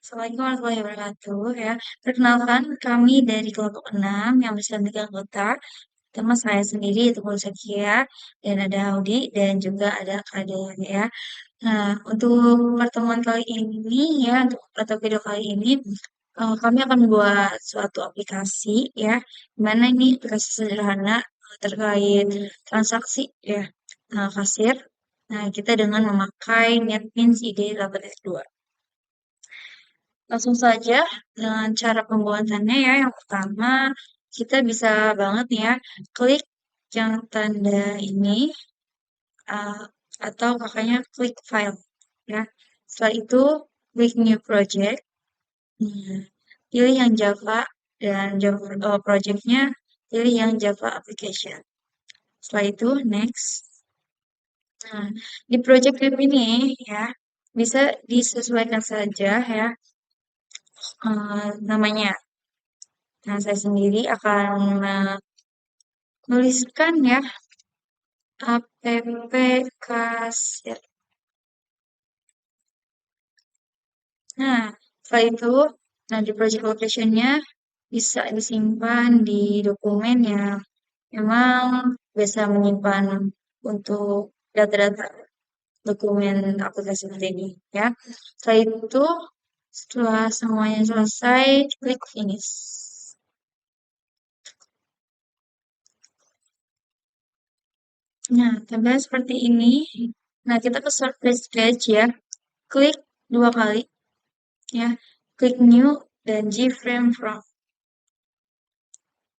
Assalamualaikum warahmatullahi wabarakatuh ya. Perkenalkan kami dari kelompok 6 yang berisi 3 anggota. Pertama saya sendiri itu Zakia dan ada Audi dan juga ada Kade ya. Nah, untuk pertemuan kali ini ya, untuk atau video kali ini kami akan membuat suatu aplikasi ya. Di mana ini aplikasi sederhana terkait transaksi ya, kasir. Nah, kita dengan memakai NetBeans ID 8F2. Langsung saja dengan cara pembuatannya ya. Yang pertama, kita bisa banget nih ya, klik yang tanda ini, uh, atau kakaknya klik file ya. Setelah itu, klik new project. Nah, pilih yang Java dan Java projectnya pilih yang Java application. Setelah itu, next. Nah, di project view ini ya, bisa disesuaikan saja ya namanya. Nah, saya sendiri akan menuliskan ya app kasir. Nah, setelah itu, nah di project location-nya bisa disimpan di dokumen yang memang bisa menyimpan untuk data-data dokumen aplikasi seperti ini ya. Setelah itu, setelah semuanya selesai, klik finish. Nah, tampilan seperti ini. Nah, kita ke surface page ya. Klik 2 kali ya. Klik new dan Gframe from.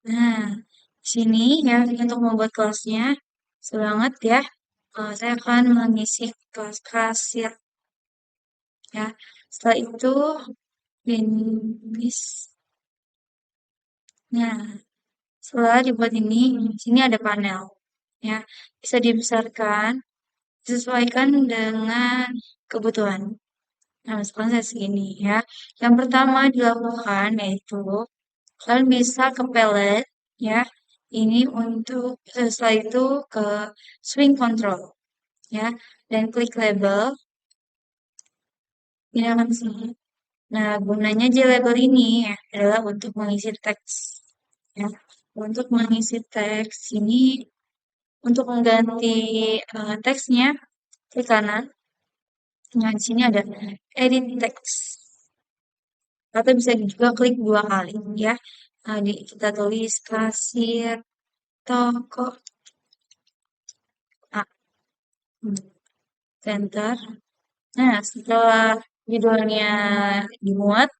Nah, di sini ya untuk membuat kelasnya semangat ya. Saya akan mengisi kelas kasir ya. Setelah itu finish. Nah, setelah dibuat ini, di sini ada panel ya. Bisa dibesarkan, disesuaikan dengan kebutuhan. Nah, misalkan saya segini ya. Yang pertama dilakukan yaitu kalian bisa ke palette ya. Ini untuk setelah itu ke swing control ya dan klik label. Ini akan sini. Nah, gunanya J label ini ya, adalah untuk mengisi teks ya. Untuk mengisi teks ini untuk mengganti teksnya klik kanan. Nah, di sini ada edit text. Atau bisa juga klik 2 kali ya. Nah, kita tulis kasir toko A. Enter. Nah, setelah judulnya dimuat,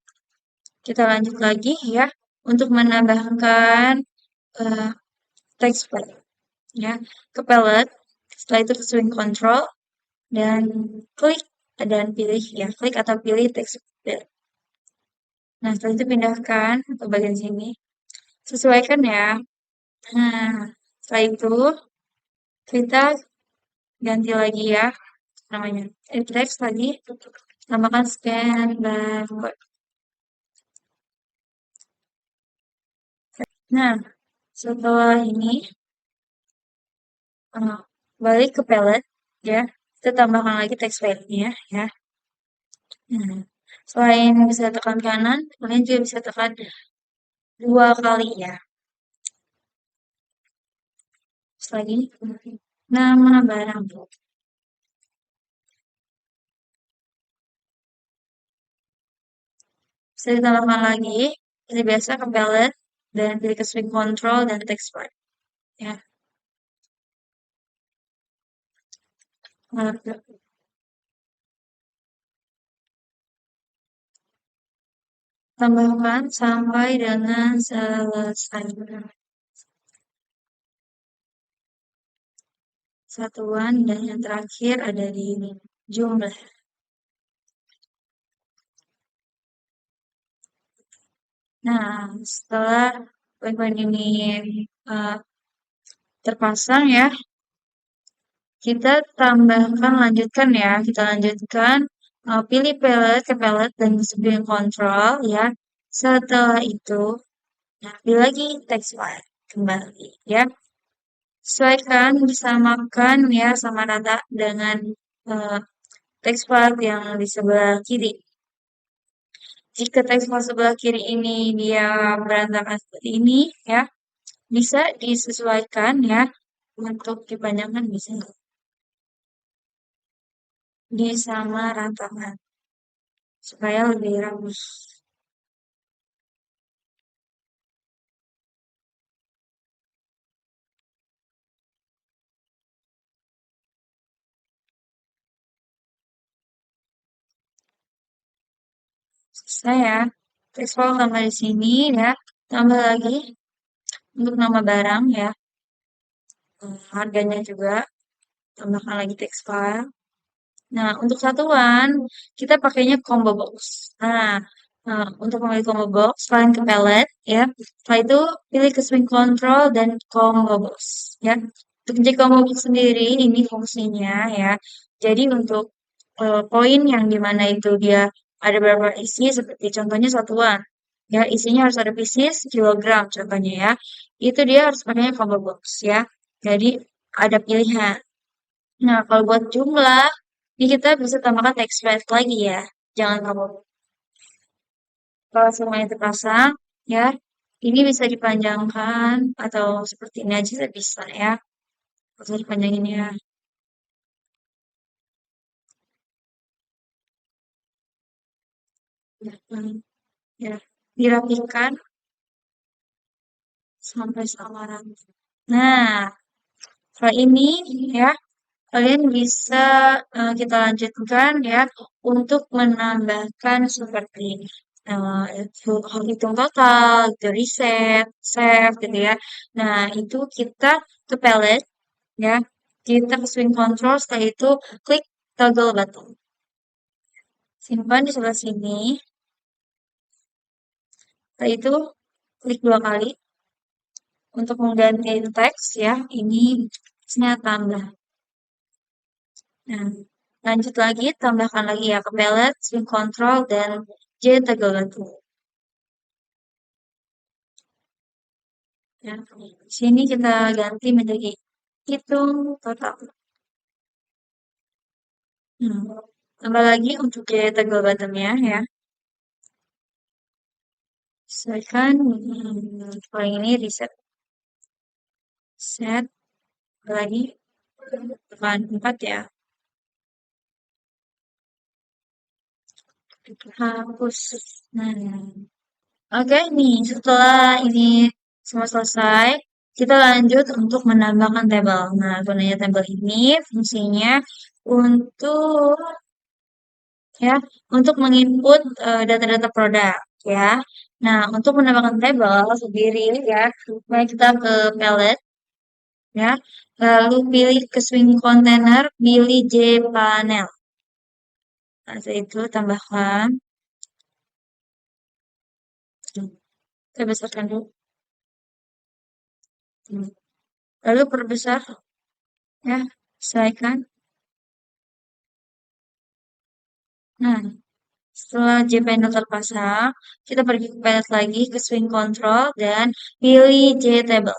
kita lanjut lagi ya untuk menambahkan uh, text file ya ke palette. Setelah itu ke swing control dan klik dan pilih ya, klik atau pilih text file. Nah, setelah itu pindahkan ke bagian sini. Sesuaikan ya. Nah, setelah itu kita ganti lagi ya namanya. Text lagi, tambahkan scan barcode. Nah, setelah ini balik ke palette ya. Kita tambahkan lagi text file-nya ya. Nah, selain bisa tekan kanan, kalian juga bisa tekan 2 kali ya. Setelah ini, nama barang. Bisa ditambahkan lagi, seperti biasa ke palette, dan pilih ke swing control dan text file. Ya. Nah, tambahkan sampai dengan selesai. Satuan dan yang terakhir ada di jumlah. Nah, setelah poin-poin ini uh, terpasang ya, kita tambahkan lanjutkan ya. Kita lanjutkan pilih palette ke palette dan swing control ya. Setelah itu, nah, pilih lagi text file kembali ya. Sesuaikan, disamakan ya sama rata dengan text file yang di sebelah kiri. Jika teks file sebelah kiri ini dia berantakan seperti ini, ya, bisa disesuaikan ya untuk dipanjangkan bisa disamaratakan supaya lebih ramus. Selesai ya. Teks file tambah di sini ya. Tambah lagi untuk nama barang ya. Harganya juga tambahkan lagi teks file. Nah, untuk satuan kita pakainya combo box. Nah, untuk memilih combo box, kalian ke palette ya. Setelah itu pilih ke swing control dan combo box ya. Untuk jadi combo box sendiri ini fungsinya ya. Jadi untuk poin yang dimana itu dia ada beberapa isi seperti contohnya satuan. Ya, isinya harus ada pieces kilogram contohnya ya. Itu dia harus pakainya combo box ya. Jadi ada pilihan. Nah, kalau buat jumlah, ini kita bisa tambahkan text field lagi ya. Jangan kamu kalau semuanya terpasang, ya. Ini bisa dipanjangkan atau seperti ini aja bisa ya. Nggak usah dipanjangin ya. Ya, ya. Dirapikan sampai samaran. Nah, kalau ini ya, kalian bisa kita lanjutkan ya untuk menambahkan seperti hitung total, itu reset, save gitu ya. Nah, itu kita ke palette ya. Kita ke swing control, setelah itu klik toggle button. Simpan di sebelah sini. Setelah itu klik dua kali untuk mengganti teks ya. Ini teksnya tambah. Nah, lanjut lagi, tambahkan lagi ya ke palette, swing control, dan J toggle button. Ya, sini kita ganti menjadi hitung total. Tambah lagi untuk J toggle buttonnya ya. Sesuaikan, paling ini reset. Set, lagi, tekan 4 ya. Hapus. Nah, oke nih, setelah ini semua selesai, kita lanjut untuk menambahkan tabel. Nah, gunanya tabel ini fungsinya untuk ya, untuk menginput data-data produk ya. Nah, untuk menambahkan tabel sendiri ya, mari kita ke palette ya. Lalu pilih ke swing container, pilih J panel. Nah, setelah itu tambahkan. Kita besarkan dulu. Lalu perbesar ya, sesuaikan. Nah, setelah JPanel terpasang, kita pergi ke palette lagi ke swing control dan pilih J table.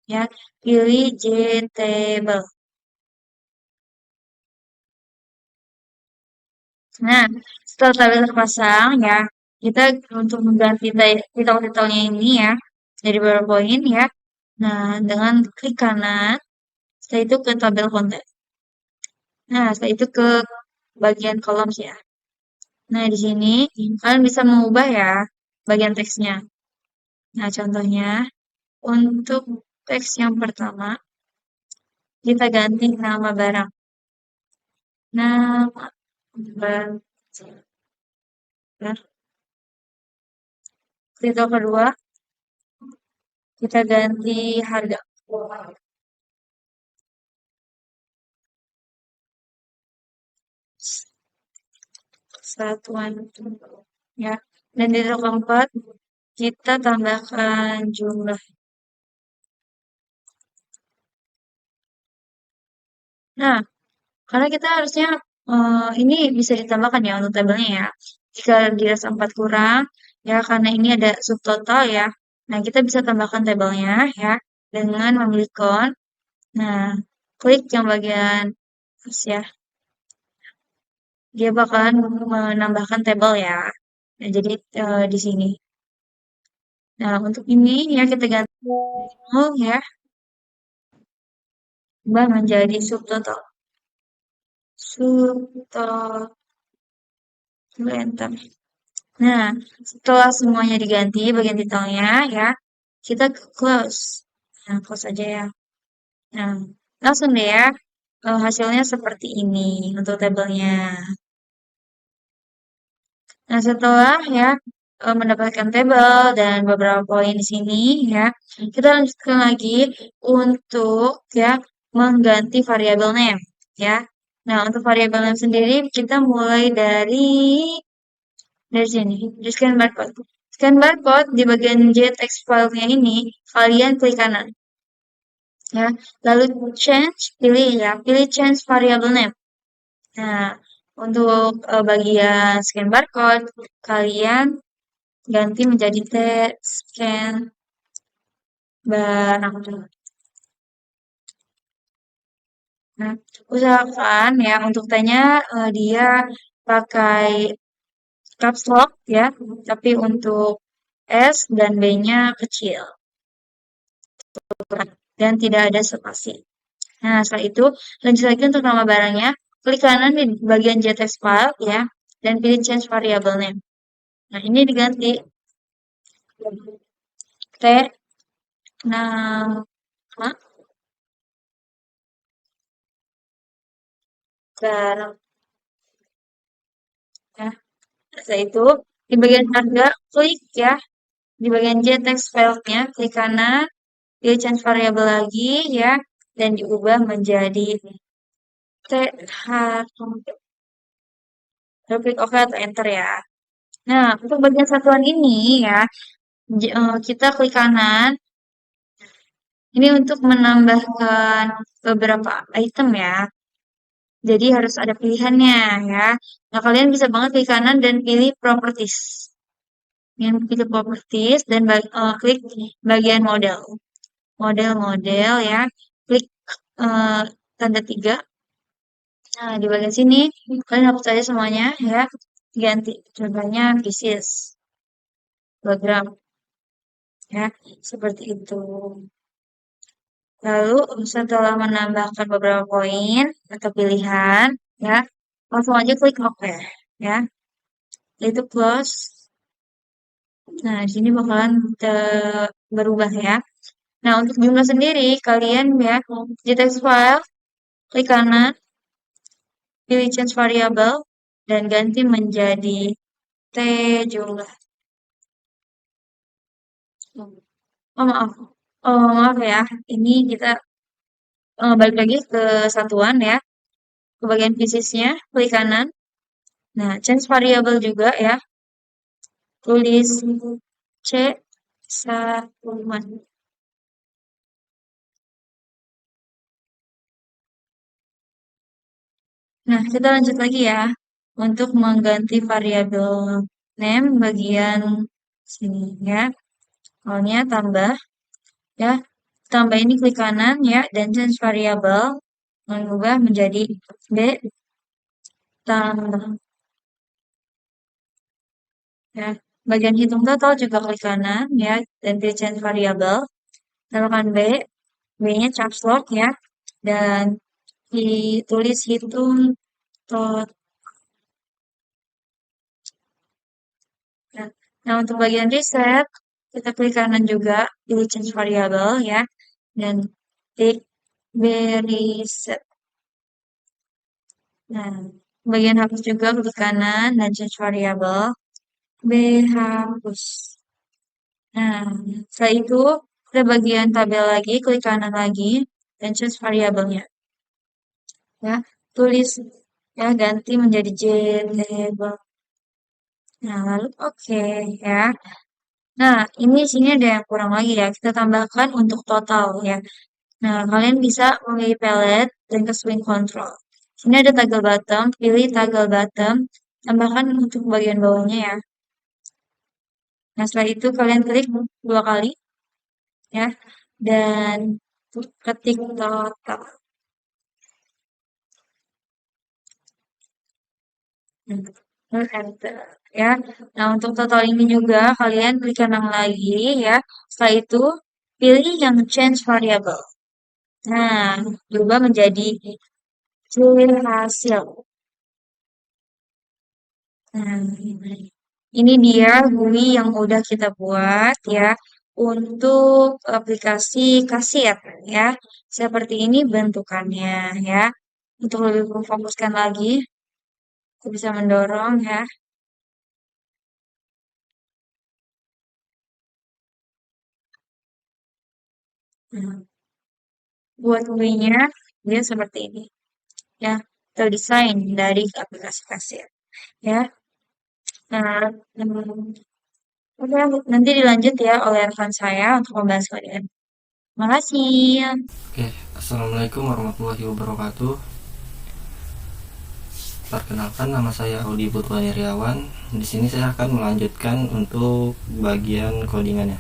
Ya, pilih J table. Nah, setelah tabel terpasang ya, kita untuk mengganti titel-titelnya ini ya dari beberapa poin ya. Nah, dengan klik kanan, setelah itu ke tabel konten. Nah, setelah itu ke bagian kolom ya. Nah, di sini kalian bisa mengubah ya bagian teksnya. Nah, contohnya untuk teks yang pertama, kita ganti nama barang. Nama barang. Titel kedua, kita ganti harga. Satuan ya. Dan di titel keempat, kita tambahkan jumlah. Nah, karena kita harusnya ini bisa ditambahkan ya untuk tabelnya ya. Jika dirasa 4 kurang, ya karena ini ada subtotal ya. Nah, kita bisa tambahkan tabelnya ya dengan memilih count. Nah, klik yang bagian plus ya. Dia bakalan menambahkan tabel ya. Nah, jadi di sini. Nah, untuk ini ya kita ganti nol ya, ubah menjadi subtotal. Subtotal, enter. Nah, setelah semuanya diganti bagian titelnya ya, kita close. Nah, close aja ya. Nah, langsung deh ya, hasilnya seperti ini untuk tabelnya. Nah, setelah ya mendapatkan tabel dan beberapa poin di sini ya, kita lanjutkan lagi untuk ya mengganti variabel name ya. Nah, untuk variabel name sendiri kita mulai dari sini, di scan barcode. Scan barcode di bagian JTX file-nya ini, kalian klik kanan ya. Lalu pilih change variable name. Nah, untuk bagian scan barcode, kalian ganti menjadi scan barcode. Nah, usahakan ya untuk tanya dia pakai caps lock ya, tapi untuk S dan B-nya kecil dan tidak ada spasi. Nah, setelah itu lanjut lagi untuk nama barangnya, klik kanan di bagian JTX file ya, dan pilih change variable name. Nah, ini diganti T nama barang ya. Setelah itu di bagian harga klik ya, di bagian JTX file-nya klik kanan, pilih change variable lagi ya, dan diubah menjadi TH. Lalu klik OK atau Enter ya. Nah, untuk bagian satuan ini ya, kita klik kanan. Ini untuk menambahkan beberapa item ya. Jadi harus ada pilihannya ya. Nah, kalian bisa banget klik kanan dan pilih properties. Yang pilih properties dan klik bagian model. Model-model ya. Klik eh, tanda 3. Nah, di bagian sini kalian hapus aja semuanya ya. Ganti contohnya pieces, background ya. Seperti itu. Lalu setelah menambahkan beberapa poin atau pilihan, ya, langsung aja klik OK, ya. Itu close. Nah, di sini bakalan berubah ya. Nah, untuk jumlah sendiri, kalian ya, di text file, klik kanan, pilih change variable, dan ganti menjadi T jumlah. Oh, maaf. Oh, maaf ya. Ini kita balik lagi ke satuan ya. Ke bagian piecesnya, klik kanan. Nah, change variable juga ya. Tulis C satu. Nah, kita lanjut lagi ya. Untuk mengganti variabel name bagian sini ya. Awalnya tambah ya. Tambah ini klik kanan ya dan change variable mengubah menjadi B tambah ya. Bagian hitung total juga klik kanan ya dan pilih change variable. Tambahkan B, B-nya caps lock ya. Dan ditulis hitung total. Nah, untuk bagian reset, kita klik kanan juga, pilih change variable ya, dan klik reset. Nah, bagian hapus juga klik kanan dan change variable, B hapus. Nah, setelah itu, ke bagian tabel lagi, klik kanan lagi, dan change variabelnya. Ya, tulis ya ganti menjadi J table. Nah, lalu oke ya. Nah, ini sini ada yang kurang lagi ya. Kita tambahkan untuk total ya. Nah, kalian bisa memilih palette dan ke swing control. Sini ada toggle bottom, pilih toggle bottom, tambahkan untuk bagian bawahnya ya. Nah, setelah itu kalian klik 2 kali ya. Dan ketik total. Lalu enter ya. Nah, untuk total ini juga kalian klik kanan lagi ya. Setelah itu pilih yang change variable. Nah, berubah menjadi ciri hasil. Nah, ini dia GUI yang udah kita buat ya untuk aplikasi kasir ya. Seperti ini bentukannya ya. Untuk lebih memfokuskan lagi, aku bisa mendorong ya. Nah, buat GUI-nya dia seperti ini ya. Terdesain dari aplikasi kasir ya. Nah, oke, nanti dilanjut ya oleh rekan saya untuk membahas kalian. Terima kasih. Oke, assalamualaikum warahmatullahi wabarakatuh. Perkenalkan, nama saya Audi Putwani Riawan. Di sini saya akan melanjutkan untuk bagian codingannya.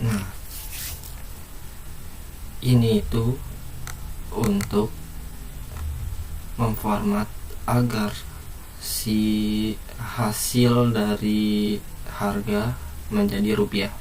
Nah, ini itu untuk memformat agar si hasil dari harga menjadi rupiah.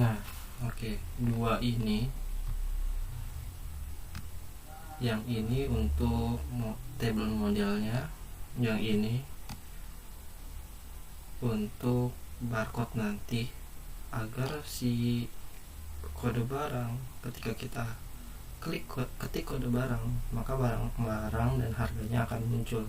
Nah, oke, dua ini, yang ini untuk table modelnya, yang ini untuk barcode nanti, agar si kode barang, ketika kita ketik kode barang, maka barang dan harganya akan muncul.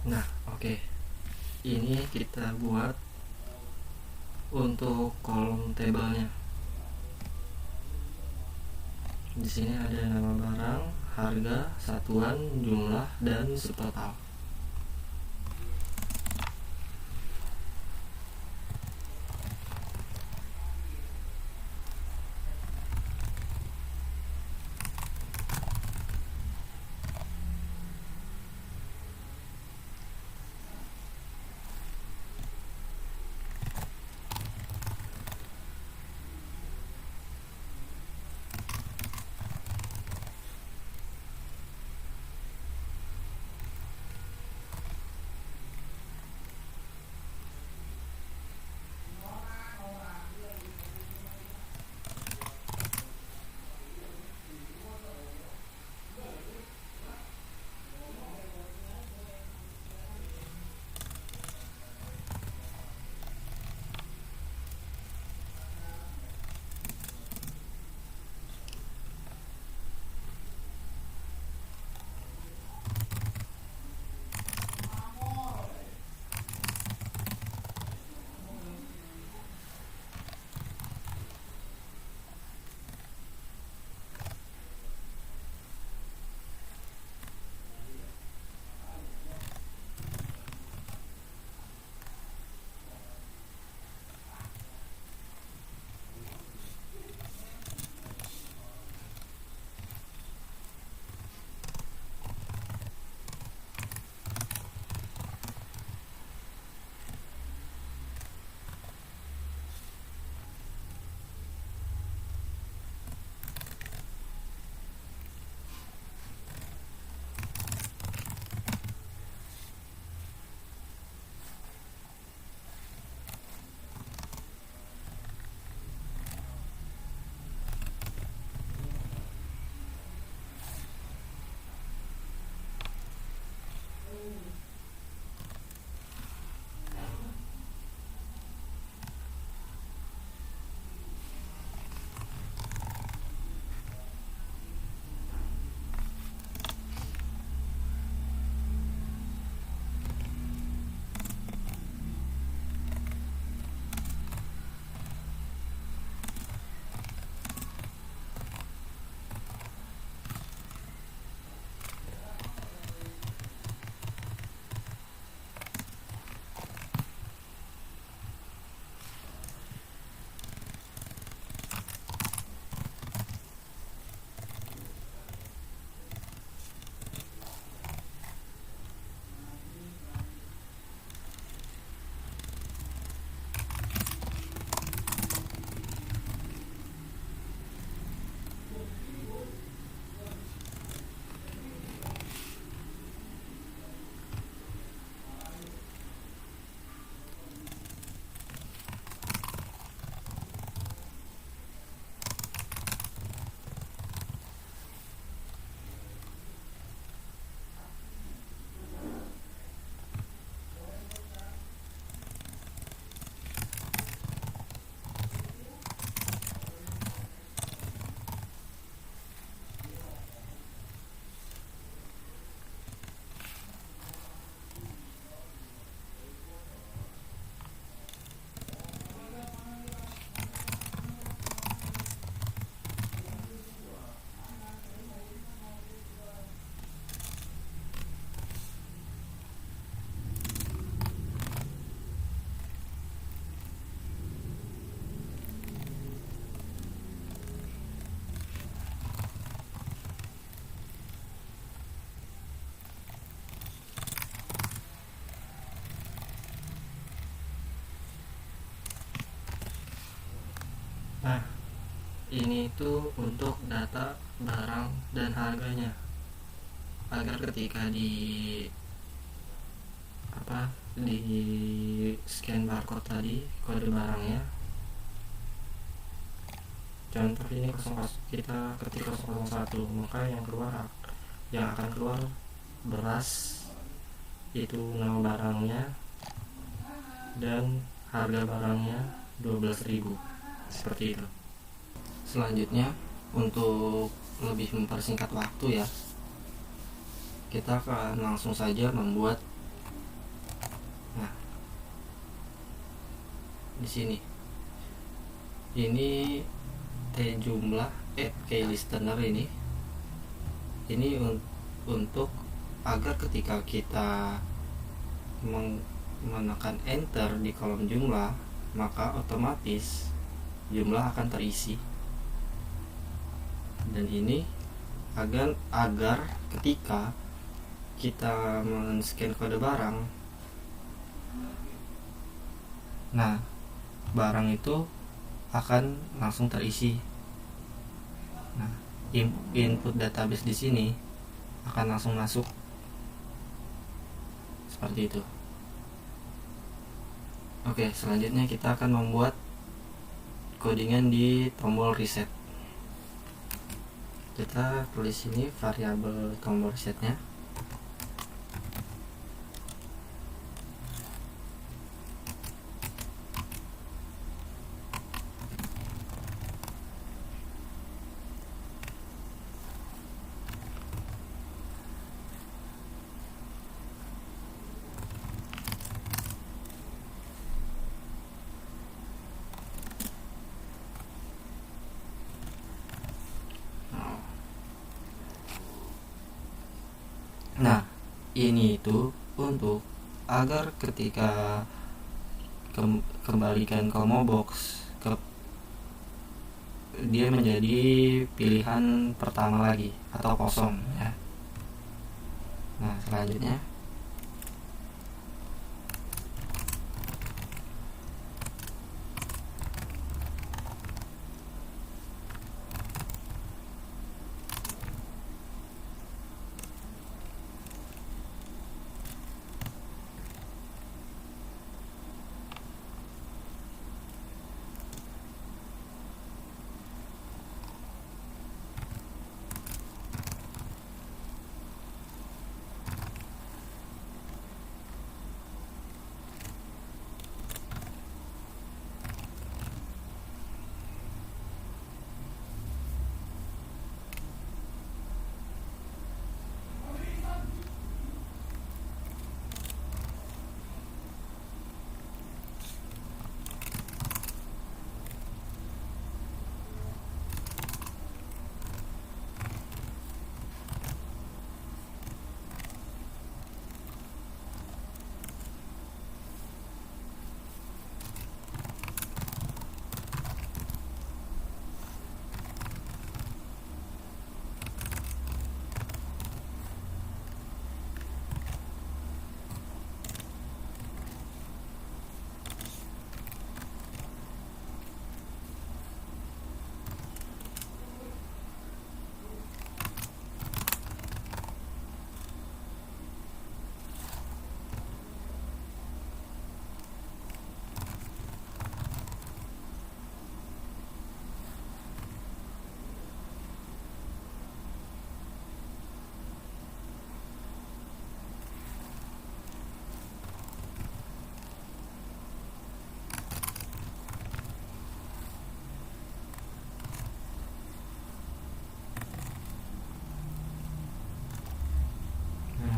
Nah, oke. Ini kita buat untuk kolom tabelnya. Di sini ada nama barang, harga, satuan, jumlah, dan subtotal. ini tuh untuk data barang dan harganya, agar ketika di scan barcode tadi kode barangnya, contoh ini 00, kita ketik 001, maka yang akan keluar beras, itu nama barangnya dan harga barangnya 12.000, seperti itu. Selanjutnya, untuk lebih mempersingkat waktu ya, kita akan langsung saja membuat. Nah, di sini ini jumlah key listener ini untuk agar ketika kita menekan enter di kolom jumlah, maka otomatis jumlah akan terisi. Dan ini agar ketika kita men-scan kode barang, nah barang itu akan langsung terisi. Nah, input database di sini akan langsung masuk, seperti itu. Oke, selanjutnya kita akan membuat codingan di tombol reset. Kita tulis ini variabel tombol resetnya. Nah, ini itu untuk agar ketika kembalikan Komobox dia menjadi pilihan pertama lagi atau kosong ya. Nah, selanjutnya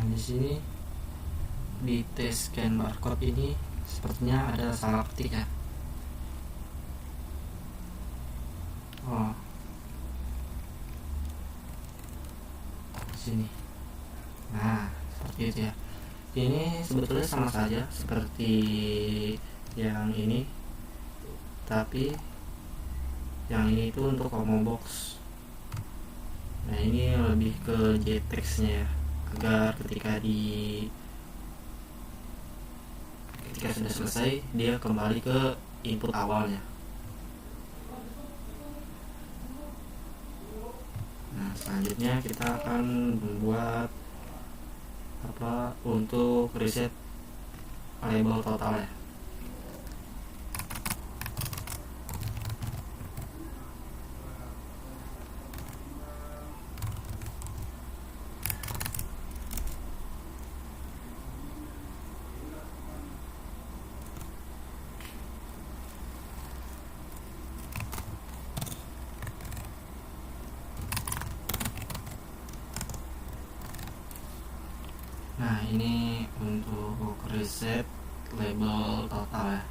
di sini di tes scan barcode ini sepertinya ada salah ketik ya. Oh, sini. Nah, seperti itu ya. Ini sebetulnya sama saja seperti yang ini, tapi yang ini itu untuk Komobox. Nah, ini lebih ke JTEX-nya ya, agar ketika sudah selesai dia kembali ke input awalnya. Selanjutnya kita akan membuat untuk reset label total ya. Nah, ini untuk reset label total ya.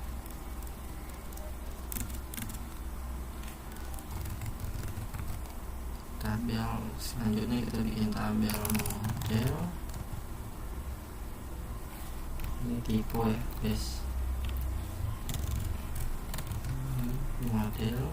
Tabel selanjutnya kita bikin tabel model. Ini tipe ya, guys. Model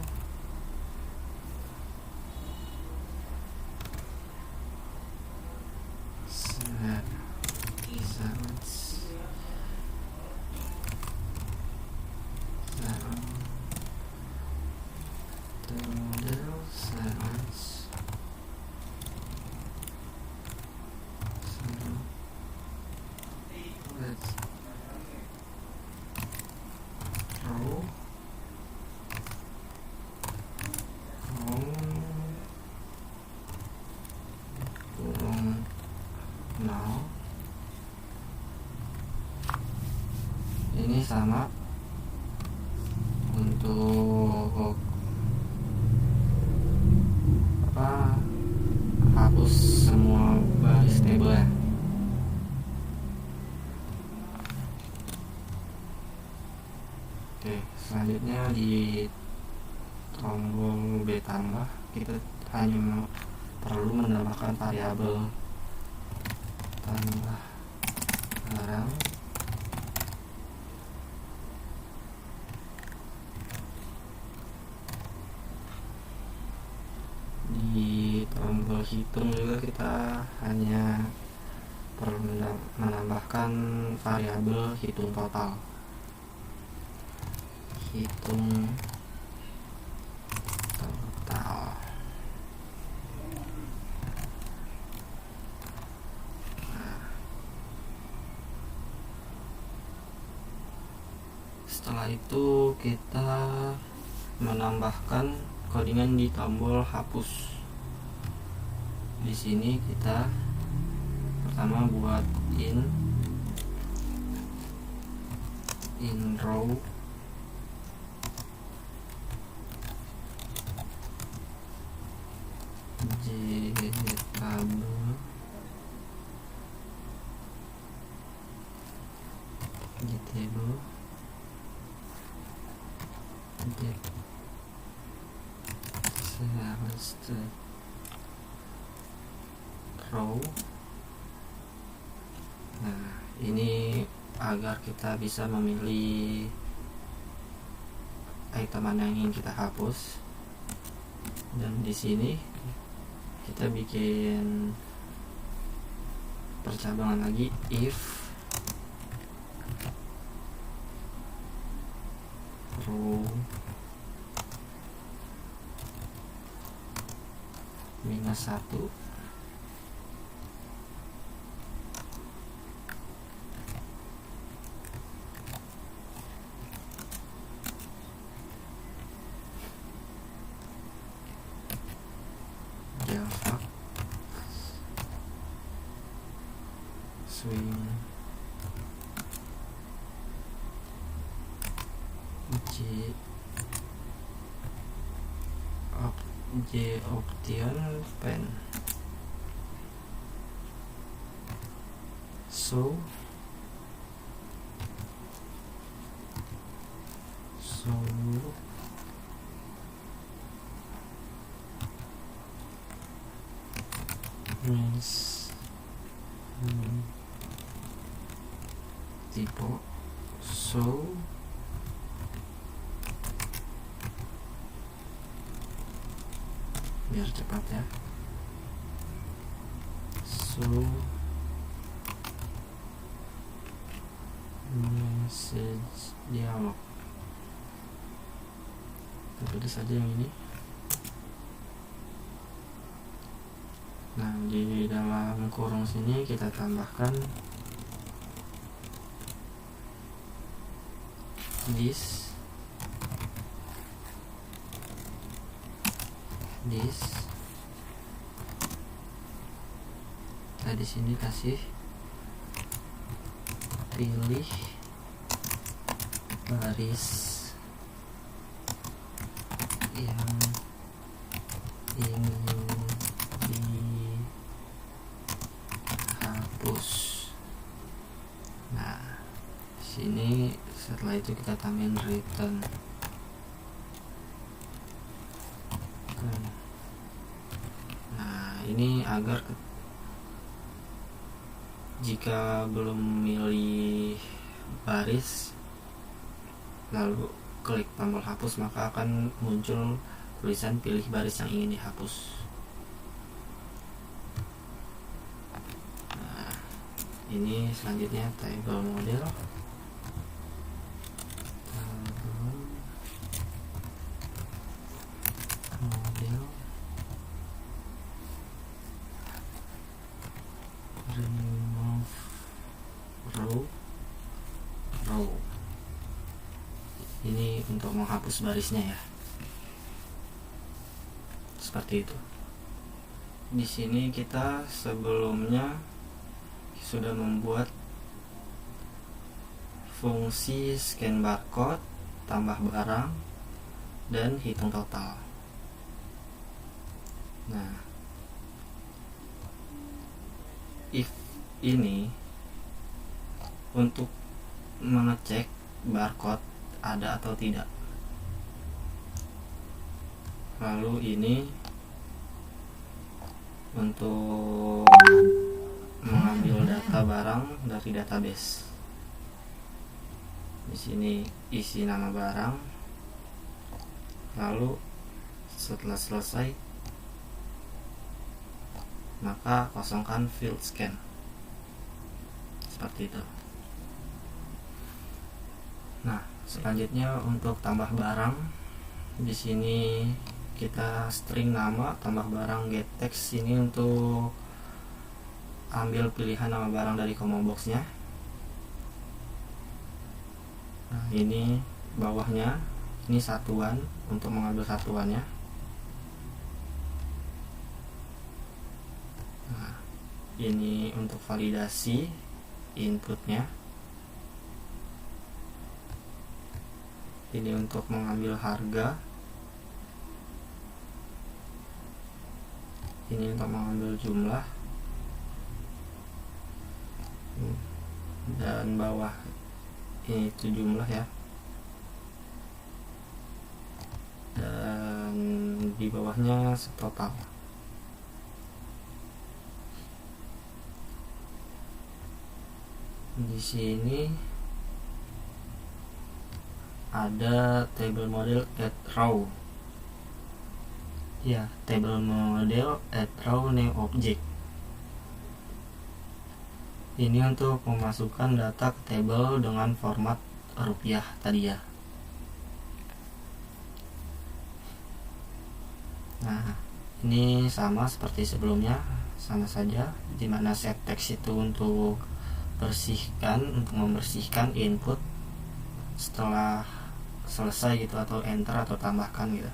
ini sama untuk hapus semua baris table ya. Oke, selanjutnya di tombol B tambah kita hanya perlu menambahkan variabel tambah barang di tombol hitung juga kita hanya perlu menambahkan variabel hitung total. Setelah itu kita menambahkan codingan di tombol hapus. Di sini kita pertama buat in row j table get row. Nah, ini agar kita bisa memilih item mana yang ingin kita hapus. Dan di sini kita bikin percabangan lagi, if row -1 Java swing j option pen so means tipe so biar cepat ya, so message dialog. Kita pilih saja yang ini. Nah, di dalam kurung sini kita tambahkan this. Nah, di sini kasih pilih baris yang ingin dihapus. Nah, sini setelah itu kita tambahin return. Nah, ini agar jika belum memilih baris lalu klik tombol hapus, maka akan muncul tulisan pilih baris yang ingin dihapus. Nah, ini selanjutnya table model. Remove row. Ini untuk menghapus barisnya ya. Seperti itu. Di sini kita sebelumnya sudah membuat fungsi scan barcode, tambah barang, dan hitung total. Nah, if ini untuk mengecek barcode ada atau tidak. Lalu ini untuk mengambil data barang dari database. Di sini isi nama barang. Lalu setelah selesai, maka kosongkan field scan. Seperti itu. Nah, selanjutnya untuk tambah barang, di sini kita string nama tambah barang get text ini untuk ambil pilihan nama barang dari combo boxnya. Nah, ini bawahnya ini satuan untuk mengambil satuannya. Nah, ini untuk validasi inputnya. Ini untuk mengambil harga. Ini untuk mengambil jumlah. Dan bawah ini itu jumlah ya. Dan di bawahnya total. Di sini ada table model add row. Ya, table model add row name object. Ini untuk memasukkan data ke table dengan format rupiah tadi ya. Nah, ini sama seperti sebelumnya, sama saja, dimana set text itu untuk membersihkan input setelah selesai gitu, atau enter atau tambahkan gitu.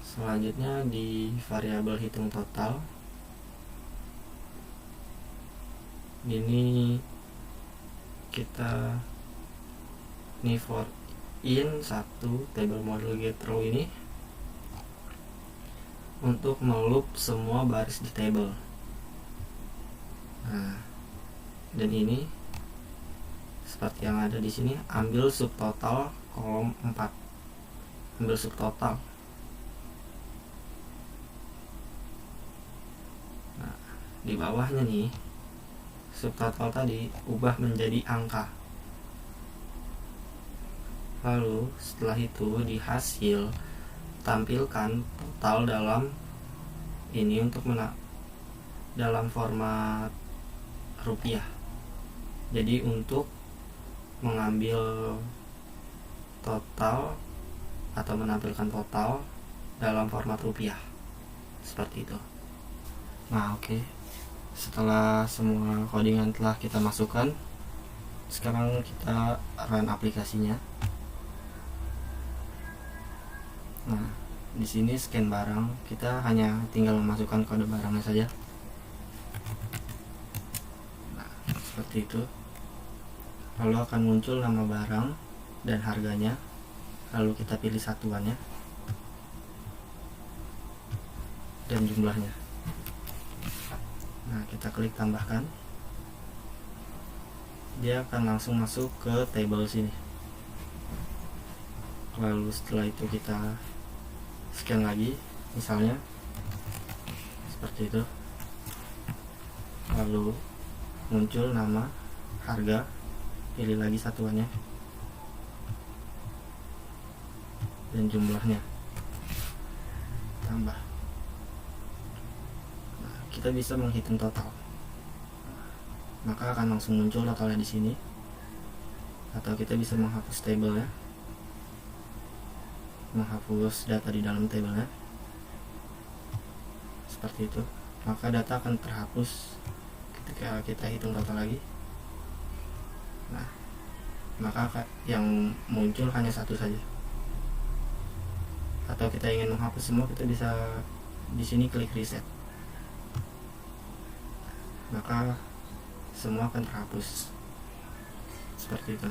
Selanjutnya di variabel hitung total, ini kita for in satu table model get row ini untuk meloop semua baris di table. Nah, dan ini seperti yang ada di sini, ambil subtotal kolom 4. Ambil subtotal. Nah, di bawahnya nih subtotal tadi ubah menjadi angka. Lalu setelah itu di hasil tampilkan total dalam ini untuk dalam format rupiah. Jadi untuk mengambil total atau menampilkan total dalam format rupiah seperti itu. Nah, oke. Setelah semua codingan telah kita masukkan, sekarang kita run aplikasinya. Nah, di sini scan barang, kita hanya tinggal memasukkan kode barangnya saja. Nah, seperti itu. Lalu akan muncul nama barang dan harganya. Lalu kita pilih satuannya dan jumlahnya. Nah, kita klik tambahkan. Dia akan langsung masuk ke table sini. Lalu setelah itu kita scan lagi, misalnya seperti itu. Lalu muncul nama, harga, pilih lagi satuannya dan jumlahnya, tambah. Nah, kita bisa menghitung total, maka akan langsung muncul totalnya di sini. Atau kita bisa menghapus tabelnya, menghapus data di dalam tabelnya seperti itu. Maka data akan terhapus ketika kita hitung total lagi. Nah, maka yang muncul hanya satu saja. Atau kita ingin menghapus semua, kita bisa di sini klik reset, maka semua akan terhapus seperti itu.